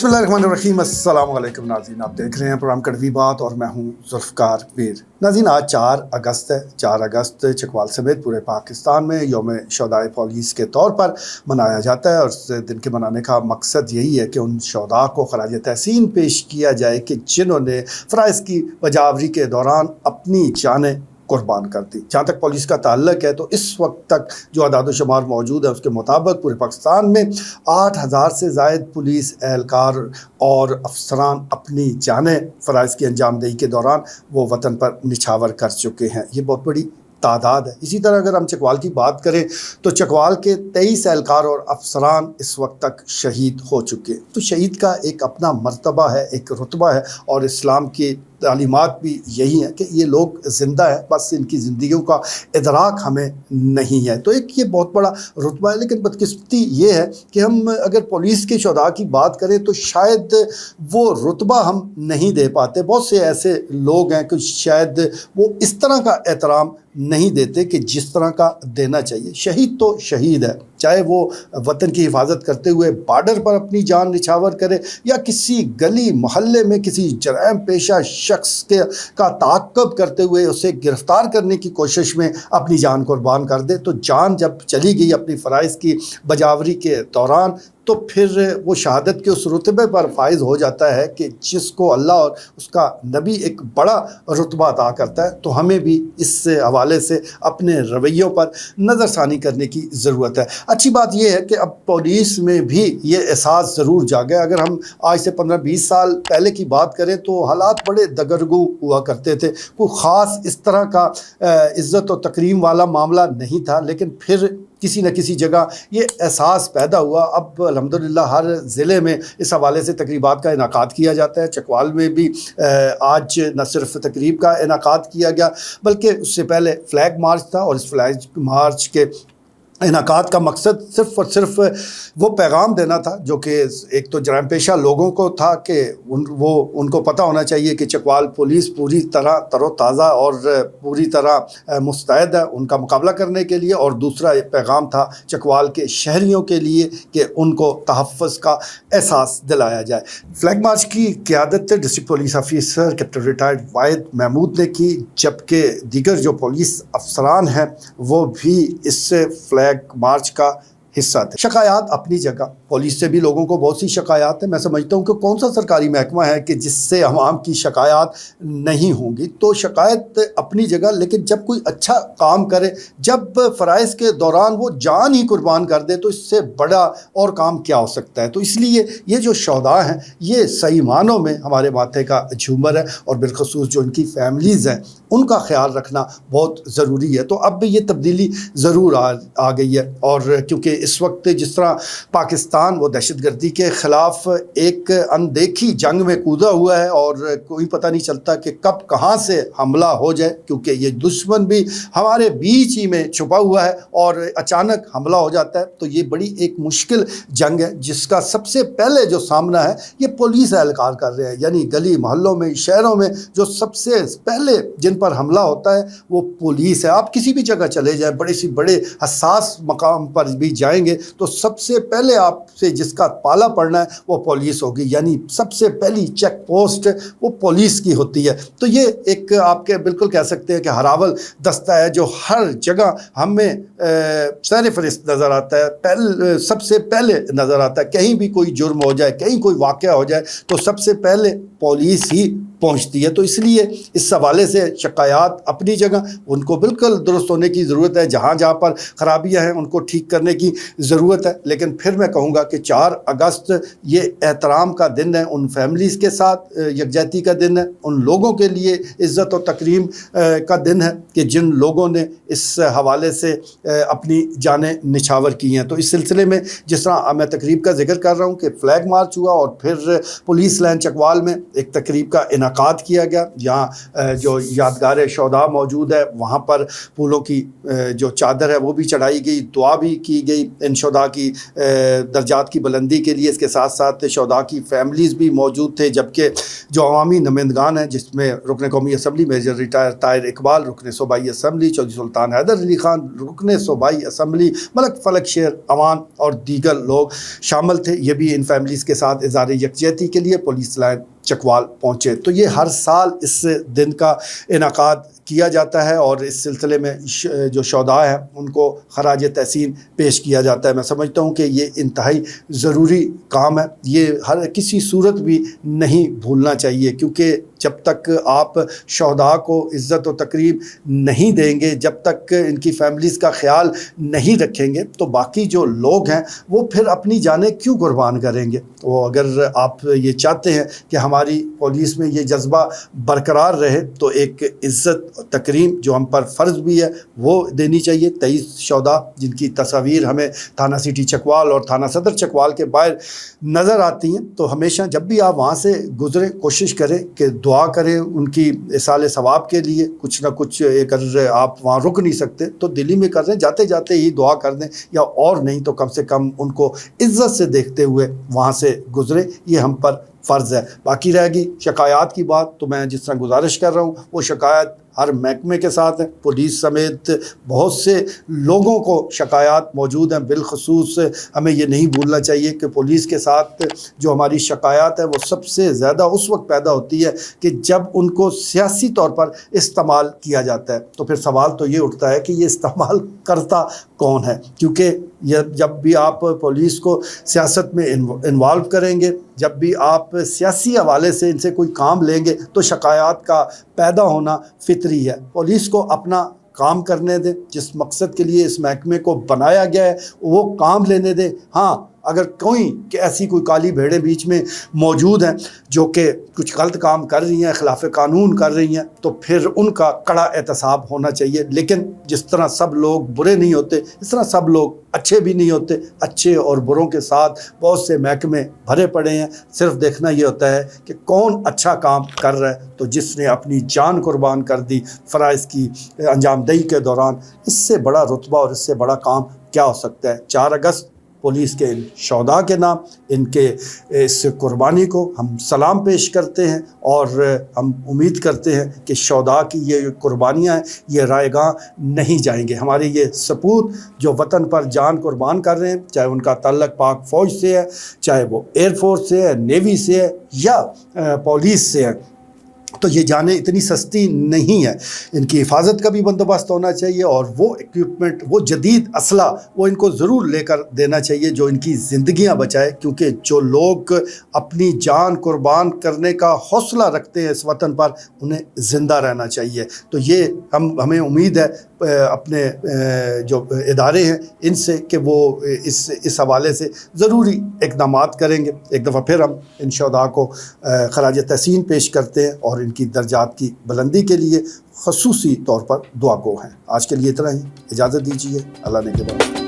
बिस्मिल्लाहिर्रहमानिर्रहीम। अस्सलाम वालेकुम नाज़रीन, आप देख रहे हैं प्रोग्राम कड़वी बात और मैं हूं ज़ुल्फ़कार मीर। नाज़रीन, आज 4 अगस्त है। 4 अगस्त चकवाल समेत पूरे पाकिस्तान में यौम शहदाए पुलिस के तौर पर मनाया जाता है और इस दिन के मनाने का मकसद यही है कि उन शहदा को खराज तहसीन पेश किया जाए कि जिन्होंने फ़राइज़ की बजावरी के दौरान अपनी जानें कुर्बान कर दी। जहाँ तक पुलिस का ताल्लुक है तो इस वक्त तक जो अदाद शुमार मौजूद है उसके मुताबिक पूरे पाकिस्तान में 8,000 से ज़ायद पुलिस एहलकार और अफसरान अपनी जानें फ़राइज़ की अंजामदही के दौरान वो वतन पर निछावर कर चुके हैं। ये बहुत बड़ी तादाद है। इसी तरह अगर हम चकवाल की बात करें तो चकवाल के 23 एहलकार और अफसरान इस वक्त तक शहीद हो चुके। तो शहीद का एक अपना मर्तबा है, एक रुतबा है और इस्लाम की तालीमात भी यही है कि ये लोग ज़िंदा है, बस इनकी ज़िंदगियों का इदराक हमें नहीं है। तो एक ये बहुत बड़ा रुतबा है। लेकिन बदकिस्मती ये है कि हम अगर पुलिस के शुहदा की बात करें तो शायद वो रुतबा हम नहीं दे पाते। बहुत से ऐसे लोग हैं कि शायद वो इस तरह का एहतराम नहीं देते कि जिस तरह का देना चाहिए। शहीद तो शहीद है, चाहे वो वतन की हिफाजत करते हुए बॉर्डर पर अपनी जान निछावर करे या किसी गली मोहल्ले में किसी जराइम पेशा शख्स का ताक़ब करते हुए उसे गिरफ़्तार करने की कोशिश में अपनी जान कुर्बान कर दे। तो जान जब चली गई अपनी फ़राइज़ की बजावरी के दौरान तो फिर वो शहादत के उस रुतबे पर फाइज हो जाता है कि जिसको अल्लाह और उसका नबी एक बड़ा रुतबा अता करता है। तो हमें भी इस हवाले से अपने रवैयों पर नज़रसानी करने की ज़रूरत है। अच्छी बात यह है कि अब पुलिस में भी ये एहसास ज़रूर जागा। अगर हम आज से 15-20 साल पहले की बात करें तो हालात बड़े दगरगू हुआ करते थे। कोई ख़ास इस तरह का इज़्ज़त और तकरीम वाला मामला नहीं था, लेकिन फिर किसी न किसी जगह ये एहसास पैदा हुआ। अब अल्हम्दुलिल्लाह हर ज़िले में इस हवाले से तकरीबात का इनाकाद किया जाता है। चकवाल में भी आज न सिर्फ तकरीब का इनाकाद किया गया बल्कि उससे पहले फ्लैग मार्च था और इस फ्लैग मार्च के इनाकाद का मकसद सिर्फ़ और सिर्फ वो पैगाम देना था जो कि एक तो जराइम पेशा लोगों को था कि उनको पता होना चाहिए कि चकवाल पुलिस पूरी तरह तरोताज़ा और पूरी तरह मुस्तैद है उनका मुकाबला करने के लिए। और दूसरा एक पैगाम था चकवाल के शहरियों के लिए कि उनको तहफ़्फ़ुज़ का एहसास दिलाया जाए। फ्लैग मार्च की क़यादत district police officer captain retired Wahid Mahmood ने की, जबकि दीगर जो पुलिस अफसरान हैं वो भी इससे फ्लैग मार्च का हिस्सा थे। शिकायत अपनी जगह, पुलिस से भी लोगों को बहुत सी शिकायत है। मैं समझता हूँ कि कौन सा सरकारी महकमा है कि जिससे अवाम की शिकायत नहीं होंगी। तो शिकायत अपनी जगह, लेकिन जब कोई अच्छा काम करे, जब फ़राइज़ के दौरान वो जान ही कुर्बान कर दे तो इससे बड़ा और काम क्या हो सकता है। तो इसलिए ये जो शहदा हैं ये सही मानों में हमारे माथे का झूमर है और बिलखसूस जो इनकी फैमिलीज़ हैं उनका ख्याल रखना बहुत ज़रूरी है। तो अब ये तब्दीली ज़रूर आ गई है। और क्योंकि इस वक्त जिस तरह पाकिस्तान वो दहशतगर्दी के ख़िलाफ़ एक अनदेखी जंग में कूदा हुआ है और कोई पता नहीं चलता कि कब कहाँ से हमला हो जाए, क्योंकि ये दुश्मन भी हमारे बीच ही में छुपा हुआ है और अचानक हमला हो जाता है। तो ये बड़ी एक मुश्किल जंग है जिसका सबसे पहले जो सामना है ये पुलिस एहलकार कर रहे हैं। यानी गली मोहल्लों में, शहरों में जो सबसे पहले जिन पर हमला होता है वो पुलिस है। आप किसी भी जगह चले जाएँ, बड़े हसास मकाम पर भी जाएंगे तो सबसे पहले आपसे जिसका पाला पड़ना है वो पुलिस होगी। यानी सबसे पहली चेक पोस्ट वो पुलिस की होती है। तो ये एक आपके बिल्कुल कह सकते हैं कि हरावल दस्ता है जो हर जगह हमें सर फरिस्त नज़र आता है। सबसे पहले नज़र आता है कहीं भी कोई जुर्म हो जाए, कहीं कोई वाक़या हो जाए तो सबसे पहले पुलिस ही पहुंचती है। तो इसलिए इस हवाले से शिकायत अपनी जगह, उनको बिल्कुल दुरुस्त होने की ज़रूरत है। जहाँ जहाँ पर ख़राबियाँ हैं उनको ठीक करने की ज़रूरत है। लेकिन फिर मैं कहूँगा कि 4 अगस्त ये एहतराम का दिन है, उन फैमिलीज़ के साथ यकजहती का दिन है, उन लोगों के लिए इज़्ज़त और तकरीम का दिन है कि जिन लोगों ने इस हवाले से अपनी जानें निछावर की हैं। तो इस सिलसिले में जिस तरह मैं तकरीब का जिक्र कर रहा हूँ कि फ़्लैग मार्च हुआ और फिर पुलिस लाइन चकवाल में एक तकरीब का انعقاد کیا گیا، جہاں جو یادگار شہداء موجود ہے وہاں پر پھولوں کی جو چادر ہے وہ بھی چڑھائی گئی، دعا بھی کی گئی ان شہداء کی درجات کی بلندی کے لیے۔ اس کے ساتھ ساتھ شہداء کی فیملیز بھی موجود تھے، جبکہ جو عوامی نمائندگان ہیں جس میں رکن قومی assembly major retire Tahir Iqbal, رکن صوبائی اسمبلی چودھری سلطان حیدر علی خان، رکن صوبائی اسمبلی ملک فلک شیر امان اور دیگر لوگ شامل تھے، یہ بھی ان فیملیز کے ساتھ اظہار یکجہتی کے لیے پولیس لائن چکوال پہنچے۔ تو یہ ہر سال اس دن کا انعقاد کیا جاتا ہے اور اس سلسلے میں جو شہداء ہیں ان کو خراج تحسین پیش کیا جاتا ہے۔ میں سمجھتا ہوں کہ یہ انتہائی ضروری کام ہے، یہ ہر کسی صورت بھی نہیں بھولنا چاہیے، کیونکہ جب تک آپ شہداء کو عزت و تکریم نہیں دیں گے، جب تک ان کی فیملیز کا خیال نہیں رکھیں گے، تو باقی جو لوگ ہیں وہ پھر اپنی جانیں کیوں قربان کریں گے؟ وہ اگر آپ یہ چاہتے ہیں کہ ہماری پولیس میں یہ جذبہ برقرار رہے تو ایک عزت تکریم جو ہم پر فرض بھی ہے وہ دینی چاہیے۔ 23 شہداء جن کی تصاویر ہمیں تھانہ سٹی چکوال اور تھانہ صدر چکوال کے باہر نظر آتی ہیں، تو ہمیشہ جب بھی آپ وہاں سے گزریں کوشش کریں کہ دعا کریں ان کی اصال ثواب کے لیے، کچھ نہ کچھ اگر آپ وہاں رک نہیں سکتے تو دلی میں کر دیں، جاتے جاتے ہی دعا کر دیں، یا اور نہیں تو کم سے کم ان کو عزت سے دیکھتے ہوئے وہاں سے گزریں، یہ ہم پر فرض ہے۔ باقی رہ گئی شکایات کی بات، تو میں جس طرح گزارش کر رہا ہوں وہ شکایت ہر محکمے کے ساتھ ہیں، پولیس سمیت بہت سے لوگوں کو شکایات موجود ہیں۔ بالخصوص ہمیں یہ نہیں بھولنا چاہیے کہ پولیس کے ساتھ جو ہماری شکایات ہے وہ سب سے زیادہ اس وقت پیدا ہوتی ہے کہ جب ان کو سیاسی طور پر استعمال کیا جاتا ہے، تو پھر سوال تو یہ اٹھتا ہے کہ یہ استعمال کرتا کون ہے؟ کیونکہ جب بھی آپ پولیس کو سیاست میں انوالو کریں گے، جب بھی آپ سیاسی حوالے سے ان سے کوئی کام لیں گے تو شکایات کا پیدا ہونا فطری ہے۔ پولیس کو اپنا کام کرنے دیں، جس مقصد کے لیے اس محکمے کو بنایا گیا ہے وہ کام لینے دیں۔ ہاں، اگر ایسی کوئی کالی بھیڑیں بیچ میں موجود ہیں جو کہ کچھ غلط کام کر رہی ہیں، خلاف قانون کر رہی ہیں، تو پھر ان کا کڑا احتساب ہونا چاہیے۔ لیکن جس طرح سب لوگ برے نہیں ہوتے، اس طرح سب لوگ اچھے بھی نہیں ہوتے۔ اچھے اور بروں کے ساتھ بہت سے محکمے بھرے پڑے ہیں، صرف دیکھنا یہ ہوتا ہے کہ کون اچھا کام کر رہا ہے۔ تو جس نے اپنی جان قربان کر دی فرائض کی انجام دہی کے دوران، اس سے بڑا رتبہ اور اس سے بڑا کام کیا ہو سکتا ہے؟ 4 اگست پولیس کے ان شہداء کے نام ان کے اس قربانی کو ہم سلام پیش کرتے ہیں، اور ہم امید کرتے ہیں کہ شہداء کی یہ قربانیاں ہیں یہ رائے گاں نہیں جائیں گے۔ ہمارے یہ سپوت جو وطن پر جان قربان کر رہے ہیں، چاہے ان کا تعلق پاک فوج سے ہے، چاہے وہ ایئر فورس سے ہے، نیوی سے ہے یا پولیس سے ہے، تو یہ جانیں اتنی سستی نہیں ہے۔ ان کی حفاظت کا بھی بندوبست ہونا چاہیے، اور وہ ایکوپمنٹ، وہ جدید اسلحہ وہ ان کو ضرور لے کر دینا چاہیے جو ان کی زندگیاں بچائے، کیونکہ جو لوگ اپنی جان قربان کرنے کا حوصلہ رکھتے ہیں اس وطن پر، انہیں زندہ رہنا چاہیے۔ تو یہ ہمیں امید ہے اپنے جو ادارے ہیں ان سے کہ وہ اس حوالے سے ضروری اقدامات کریں گے۔ ایک دفعہ پھر ہم ان شہداء کو خراج تحسین پیش کرتے ہیں اور ان کی درجات کی بلندی کے لیے خصوصی طور پر دعا گو ہیں۔ آج کے لیے اتنا ہی، اجازت دیجیے، اللہ نے کے بعد۔